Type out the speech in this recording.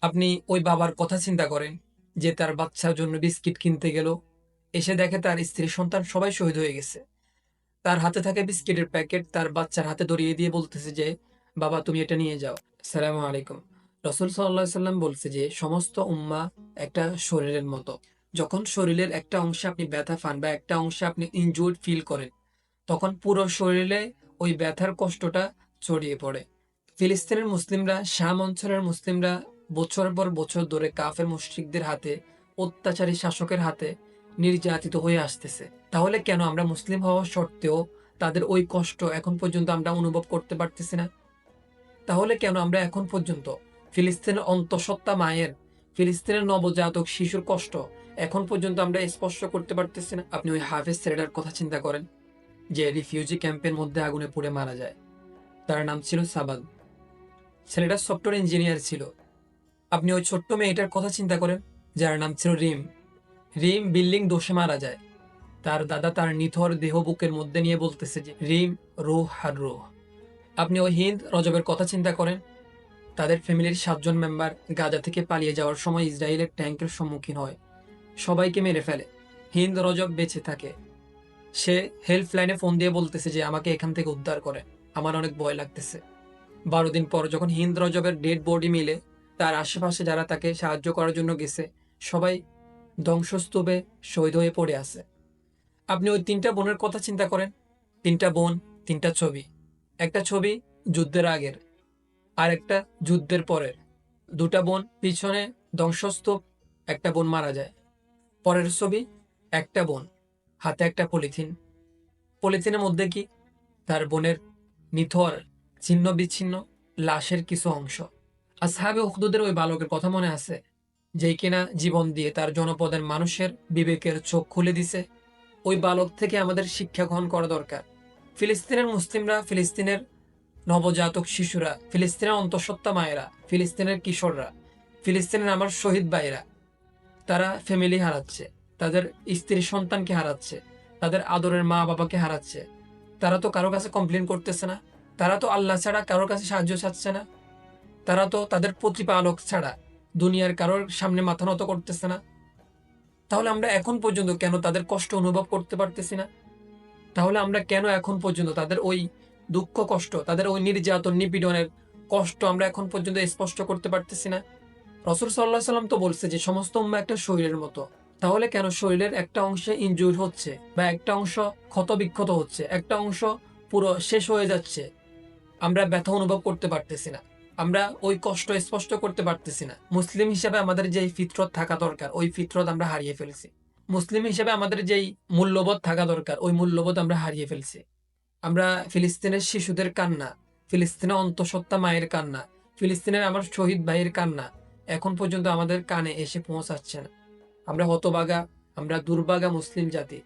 আপনি ওই বাবার কথা চিন্তা করেন যে তার বাচ্চার জন্য বিস্কিট কিনতে গেল, এসে দেখে তার স্ত্রী সন্তান সবাই শহীদ হয়ে গেছে। তার হাতে থাকে বিস্কিটের প্যাকেট, তার বাচ্চার হাতে ধরিয়ে দিয়ে বলতেছে যে বাবা তুমি এটা নিয়ে যাও। সালামু আলাইকুম। রসুল সাল্লাহ সাল্লাম বলছে যে সমস্ত উম্মা একটা শরীরের মতো। যখন শরীরের একটা অংশে আপনি ব্যথা পান বা একটা অংশে আপনি ইনজুর্ড ফিল করেন, তখন পুরো শরীরে ওই ব্যথার কষ্টটা ছড়িয়ে পড়ে। ফিলিস্তিনের মুসলিমরা, শাম অঞ্চলের মুসলিমরা বছর পর বছর ধরে কাফের মুশরিকদের হাতে, অত্যাচারী শাসকের হাতে নির্যাতিত হয়ে আসতেছে। তাহলে কেন আমরা মুসলিম হওয়া সত্ত্বেও তাদের ওই কষ্ট এখন পর্যন্ত আমরা অনুভব করতে পারতেছি না? তাহলে কেন আমরা এখন পর্যন্ত ফিলিস্তিনের অন্তঃসত্ত্বা মায়ের, ফিলিস্তিনের নবজাতক শিশুর কষ্ট এখন পর্যন্ত আমরা স্পর্শ করতে পারতেছি না? আপনি ওই হাফেজ ছেলেটার কথা চিন্তা করেন যে রিফিউজি ক্যাম্পের মধ্যে আগুনে পুড়ে মারা যায়। তার নাম ছিল সাবাদ। ছেলেটা সফটওয়্যার ইঞ্জিনিয়ার ছিল। আপনি ওই ছোট্ট মেয়েটার কথা চিন্তা করেন যার নাম ছিল রিম। রিম বিল্ডিং দোষে মারা যায়। তার দাদা তার নিথর দেহ বুকের মধ্যে নিয়ে বলতেছে যে রিম, রুহ আর রুহ। আপনি ওই হিন্দ রজবের কথা চিন্তা করেন। তাদের ফ্যামিলির 7 জন মেম্বার গাজা থেকে পালিয়ে যাওয়ার সময় ইসরায়েলের ট্যাঙ্কের সম্মুখীন হয়, সবাইকে মেরে ফেলে। হিন্দ রজব বেঁচে থাকে। সে হেল্পলাইনে ফোন দিয়ে বলতেছে যে আমাকে এখান থেকে উদ্ধার করে, আমার অনেক ভয় লাগতেছে। 12 দিন পর যখন হিন্দ রজবের ডেড বডি মিলে, তার আশেপাশে যারা তাকে সাহায্য করার জন্য গেছে সবাই ধ্বংসস্তূপে শহীদ হয়ে পড়ে আছে। আপনি ওই 3টা বোনের কথা চিন্তা করেন। 3টা বোন, 3টা ছবি। একটা ছবি যুদ্ধের আগের, আর একটা যুদ্ধের পরের। 2টা বোন পিছনে ধ্বংসস্তূপ, একটা বোন মারা যায়। পরের ছবি, একটা বোন হাতে একটা পলিথিন, পলিথিনের মধ্যে কি? তার বোনের নিথর ছিন্ন বিচ্ছিন্ন লাশের কিছু অংশ। আসহাবে উখদুদের ওই বালকের কথা মনে আছে, যেই কিনা জীবন দিয়ে তার জনপদের মানুষের বিবেকের চোখ খুলে দিছে? ওই বালক থেকে আমাদের শিক্ষা গ্রহণ করা দরকার। ফিলিস্তিনের মুসলিমরা, ফিলিস্তিনের নবজাতক শিশুরা, ফিলিস্তিনের অন্তঃসত্ত্বা মায়েরা, ফিলিস্তিনের কিশোররা, ফিলিস্তিনের আমার শহীদ ভাইরা, তারা ফ্যামিলি হারাচ্ছে, তাদের স্ত্রী সন্তানকে হারাচ্ছে, তাদের আদরের মা বাবাকে হারাচ্ছে। তারা তো কারো কাছে কমপ্লেন করতেছে না, তারা তো আল্লাহ ছাড়া কারোর কাছে সাহায্য চাচ্ছে না, তারা তো তাদের প্রতিপালক ছাড়া দুনিয়ার কারোর সামনে মাথা নত করতেছে না। তাহলে আমরা এখন পর্যন্ত কেন তাদের কষ্ট অনুভব করতে পারতেছি না? তাহলে আমরা কেন এখন পর্যন্ত তাদের ওই দুঃখ কষ্ট, তাদের ওই নির্যাতন নিপীড়নের কষ্ট আমরা এখন পর্যন্ত স্পষ্ট করতে পারতেছি না? রসুল সাল্লাহ সাল্লাম তো বলছে যে সমস্ত উম্মা একটা শরীরের মতো। তাহলে কেন শরীরের একটা অংশে ইনজুর হচ্ছে বা একটা অংশ ক্ষত বিক্ষত হচ্ছে, একটা অংশ পুরো শেষ হয়ে যাচ্ছে, আমরা ব্যথা অনুভব করতে পারতেছি না? আমরা ওই কষ্ট স্পষ্ট করতে পারতেছি না? মুসলিম হিসেবে আমাদের যেই ফিতরত থাকা দরকার ওই ফিতরত আমরা হারিয়ে ফেলছি। মুসলিম হিসেবে আমাদের যেই মূল্যবোধ থাকা দরকার ওই মূল্যবোধ আমরা হারিয়ে ফেলছি। আমরা ফিলিস্তিনের শিশুদের কান্না, ফিলিস্তিনের অন্তঃসত্ত্বা মায়ের কান্না, ফিলিস্তিনের আমার শহীদ ভাইয়ের কান্না এখন পর্যন্ত আমাদের কানে এসে পৌঁছাচ্ছে না। আমরা হতভাগা, আমরা দুর্ভাগা মুসলিম জাতি।